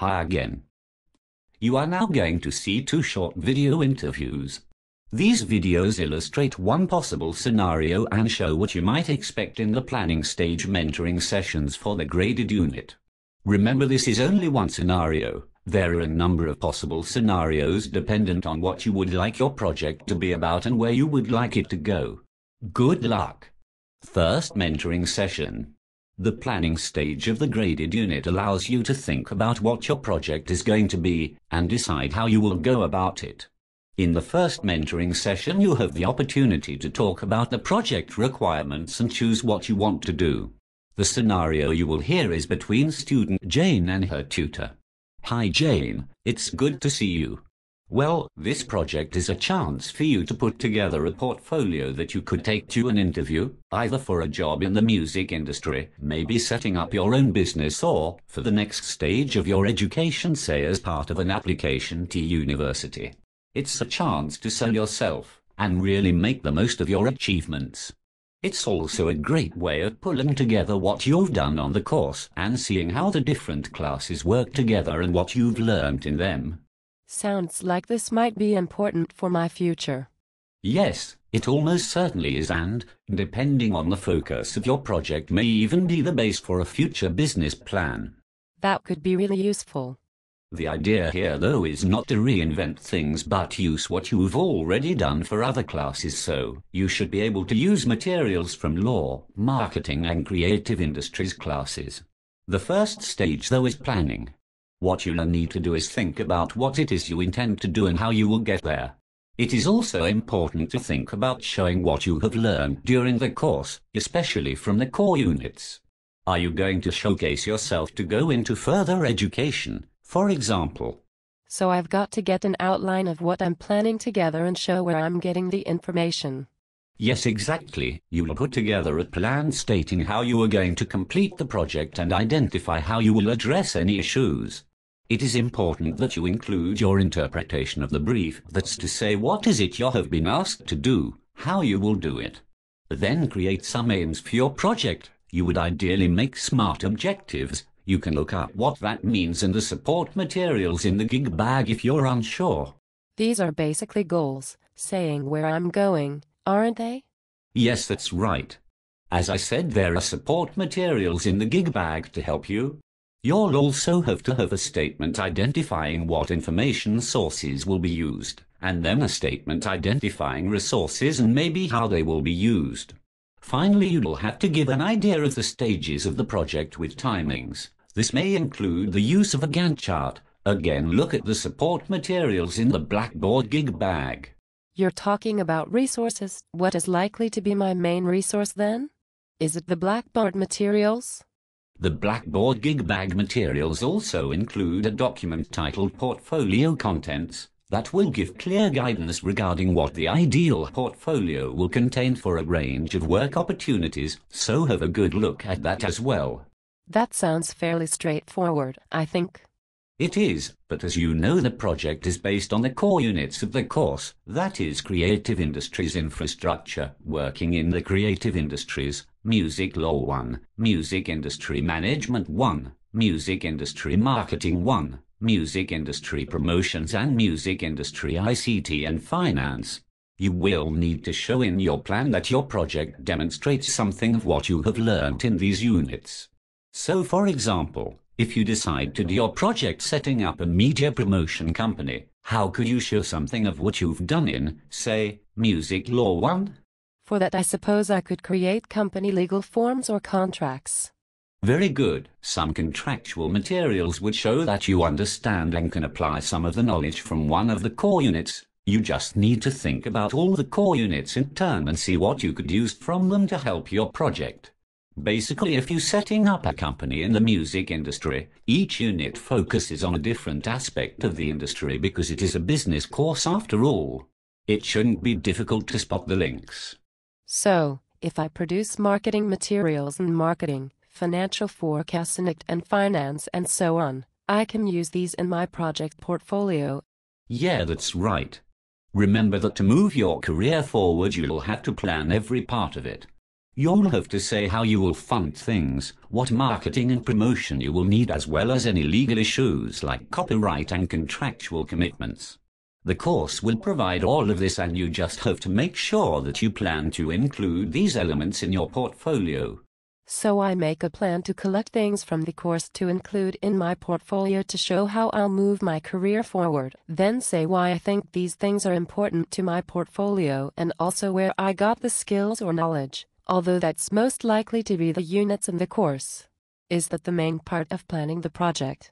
Hi again. You are now going to see 2 short video interviews. These videos illustrate one possible scenario and show what you might expect in the planning stage mentoring sessions for the graded unit. Remember, this is only one scenario. There are a number of possible scenarios dependent on what you would like your project to be about and where you would like it to go. Good luck! First mentoring session. The planning stage of the graded unit allows you to think about what your project is going to be and decide how you will go about it. In the first mentoring session, you have the opportunity to talk about the project requirements and choose what you want to do. The scenario you will hear is between student Jane and her tutor. Hi Jane, it's good to see you. Well, this project is a chance for you to put together a portfolio that you could take to an interview, either for a job in the music industry, maybe setting up your own business, or for the next stage of your education, say as part of an application to university. It's a chance to sell yourself and really make the most of your achievements. It's also a great way of pulling together what you've done on the course and seeing how the different classes work together and what you've learned in them. Sounds like this might be important for my future. Yes, it almost certainly is, and, depending on the focus of your project, may even be the base for a future business plan. That could be really useful. The idea here, though, is not to reinvent things but use what you've already done for other classes, so you should be able to use materials from law, marketing and creative industries classes. The first stage, though, is planning. What you'll need to do is think about what it is you intend to do and how you will get there. It is also important to think about showing what you have learned during the course, especially from the core units. Are you going to showcase yourself to go into further education, for example? So I've got to get an outline of what I'm planning together and show where I'm getting the information. Yes, exactly. You will put together a plan stating how you are going to complete the project and identify how you will address any issues. It is important that you include your interpretation of the brief, that's to say, what is it you have been asked to do, how you will do it. Then create some aims for your project. You would ideally make SMART objectives. You can look up what that means in the support materials in the gig bag if you're unsure. These are basically goals, saying where I'm going, aren't they? Yes, that's right. As I said, there are support materials in the gig bag to help you. You'll also have to have a statement identifying what information sources will be used, and then a statement identifying resources and maybe how they will be used. Finally, you'll have to give an idea of the stages of the project with timings. This may include the use of a Gantt chart. Again, look at the support materials in the Blackboard gig bag. You're talking about resources. What is likely to be my main resource then? Is it the Blackboard materials? The Blackboard gig bag materials also include a document titled Portfolio Contents that will give clear guidance regarding what the ideal portfolio will contain for a range of work opportunities, so have a good look at that as well. That sounds fairly straightforward, I think. It is, but as you know, the project is based on the core units of the course, that is Creative Industries Infrastructure, Working in the Creative Industries, Music Law 1, Music Industry Management 1, Music Industry Marketing 1, Music Industry Promotions and Music Industry ICT and Finance. You will need to show in your plan that your project demonstrates something of what you have learned in these units. So, for example, if you decide to do your project setting up a media promotion company, how could you show something of what you've done in, say, Music Law 1? For that, I suppose I could create company legal forms or contracts. Very good. Some contractual materials would show that you understand and can apply some of the knowledge from one of the core units. You just need to think about all the core units in turn and see what you could use from them to help your project. Basically, if you're setting up a company in the music industry, each unit focuses on a different aspect of the industry because it is a business course after all. It shouldn't be difficult to spot the links. So, if I produce marketing materials and marketing, financial forecasting and finance and so on, I can use these in my project portfolio. Yeah, that's right. Remember that to move your career forward, you'll have to plan every part of it. You'll have to say how you will fund things, what marketing and promotion you will need, as well as any legal issues like copyright and contractual commitments. The course will provide all of this, and you just have to make sure that you plan to include these elements in your portfolio. So I make a plan to collect things from the course to include in my portfolio to show how I'll move my career forward. Then say why I think these things are important to my portfolio and also where I got the skills or knowledge, although that's most likely to be the units in the course. Is that the main part of planning the project?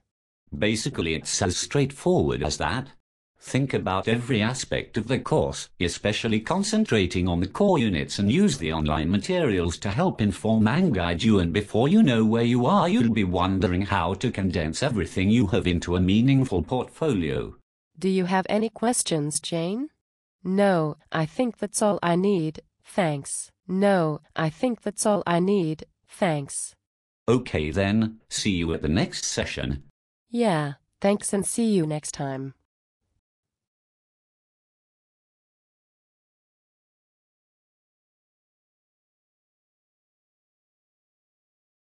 Basically, it's as straightforward as that. Think about every aspect of the course, especially concentrating on the core units, and use the online materials to help inform and guide you, and before you know where you are, you'll be wondering how to condense everything you have into a meaningful portfolio. Do you have any questions, Jane? No, I think that's all I need, thanks. No, I think that's all I need, thanks. Okay then, see you at the next session. Yeah, thanks, and see you next time.